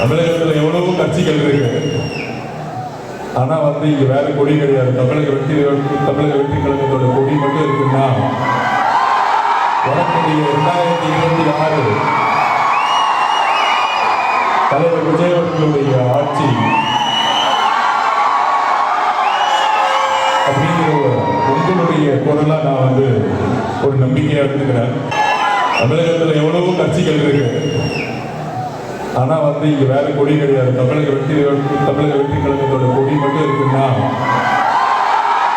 தமிழகத்தில் எவ்வளவோ கட்சிகள் இருக்கு. ஆனா இங்க வேற கொடி கிடையாது. தமிழக வெற்றி கழகத்தோட கொடி மட்டும் இருக்குன்னா வரக்கூடிய 2026 தலைவர் விஜய் அவர்களுடைய ஆட்சி அப்படிங்கிற உங்களுடைய குரலா நான் ஒரு நம்பிக்கையா எடுத்துக்கிறேன். தமிழகத்தில் எவ்வளவோ கட்சிகள் இருக்கு. ஆனா இங்க வேற கொடி கிடையாது. தமிழக வெற்றி கழகத்தோட கொடி மட்டும் இருக்குன்னா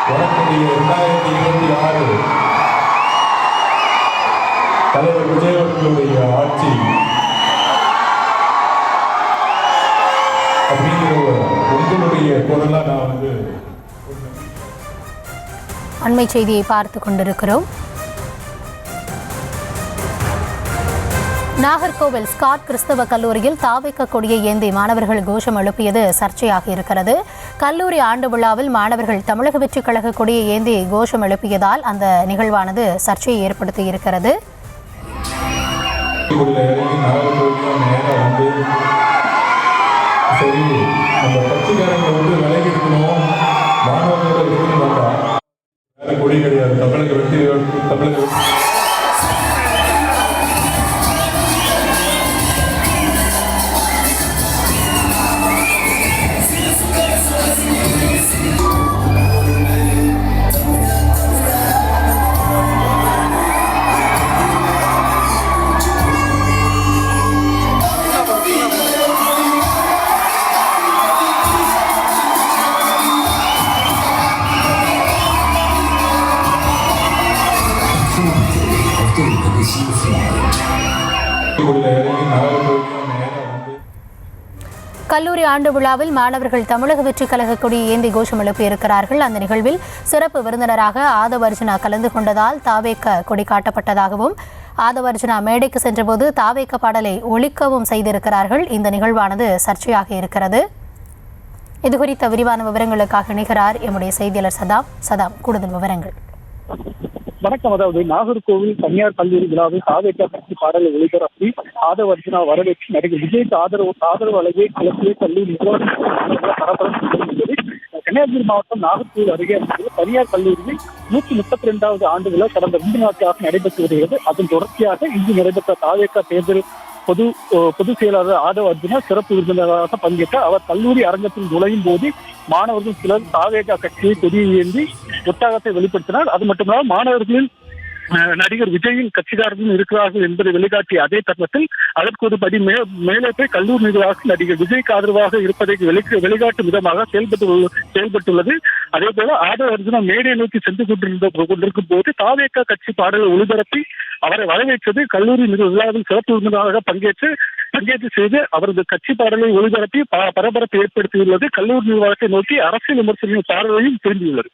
வரக்கூடிய 2026 தலைவர் விஜய் அவர்களுடைய ஆட்சி அப்படிங்கிற உங்களுடைய குரலா நான் அண்மை செய்தியை பார்த்து கொண்டிருக்கிறோம். நாகர்கோவில் ஸ்காட் கிறிஸ்தவ கல்லூரியில் தாவேக கொடியை ஏந்தி மாணவர்கள் கோஷம் எழுப்பியது சர்ச்சையாக இருக்கிறது. கல்லூரி ஆண்டு விழாவில் மாணவர்கள் தமிழக வெற்றி கழக கொடியை ஏந்தி கோஷம் எழுப்பியதால் அந்த நிகழ்வானது சர்ச்சையை ஏற்படுத்தி இருக்கிறது. கொடி கிடையாது. தமிழக வெற்றி கல்லூரி ஆண்டு விழாவில் மாணவர்கள் தமிழக வெற்றி கழக கொடியை ஏந்தி கோஷம் எழுப்பியிருக்கிறார்கள். அந்த நிகழ்வில் சிறப்பு விருந்தினராக ஆதவர்ஜுனா கலந்து கொண்டதால் தாவேக கொடி காட்டப்பட்டதாகவும் ஆதவர்ஜுனா மேடைக்கு சென்றபோது தாவேக பாடலை ஒலிக்கவும் செய்திருக்கிறார்கள். இந்த நிகழ்வானது சர்ச்சையாக இருக்கிறது. இதுகுறித்த விரிவான விவரங்களுக்காக இணைகிறார் எம்முடைய செய்தியாளர் சதாம். கூடுதல் விவரங்கள். வணக்கம். அதாவது நாகர்கோவில் தனியார் கல்லூரி விழாவில் தாவேக கட்சி பாடலை ஒளிபரப்பி ஆதவர்ஜுனா வரவேற்று நடிகர் விஜய்க்கு ஆதரவு அழகை கிளப்பிய கல்லூரி கன்னியாகுமரி மாவட்டம் நாகர்கோவில் அருகே தனியார் கல்லூரியில் 132வது ஆண்டு விழா கடந்த 2 நாட்களாக நடைபெற்று வருகிறது. அதன் தொடர்ச்சியாக இன்று நடைபெற்ற தாவேக தேர்தல் பொதுச் செயலாளர் ஆதவர்ஜுனா சிறப்பு விருந்தினராக பங்கேற்றார். அவர் கல்லூரி அரங்கத்தில் நுழையும் போது மாணவர்கள் சிலர் தாவேக கட்சியை கொடியை ஏந்தி உற்சாகத்தை வெளிப்படுத்தினார். அது மட்டுமல்லாமல் மாணவர்களின் நடிகர் விஜயின் கட்சிக்காரர்கள் இருக்கிறார்கள் என்பதை வெளிக்காட்டிய அதே தருணத்தில் அதற்கு ஒரு படி மேலே போய் கல்லூரி நிர்வாகம் நடிகர் விஜய்க்கு ஆதரவாக இருப்பதை வெளிக்காட்டும் விதமாக செயல்பட்டுள்ளது. அதே போல ஆதவர்ஜுனா மேடையை நோக்கி சென்று கொண்டிருக்கும் போது தாவேக கட்சி பாடலை ஒளிபரப்பி அவரை வரவேற்றது கல்லூரி விழாவில் சிறப்பு விருந்தினராக பங்கேற்று செய்து அவரது கட்சி பாடலை ஒளிபரப்பி பரபரப்பு ஏற்படுத்தியுள்ளது. கல்லூரி நிர்வாகத்தை நோக்கி அரசியல் விமர்சன பார்வையும் திரும்பியுள்ளது.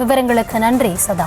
விவரங்களுக்கு நன்றி சதா.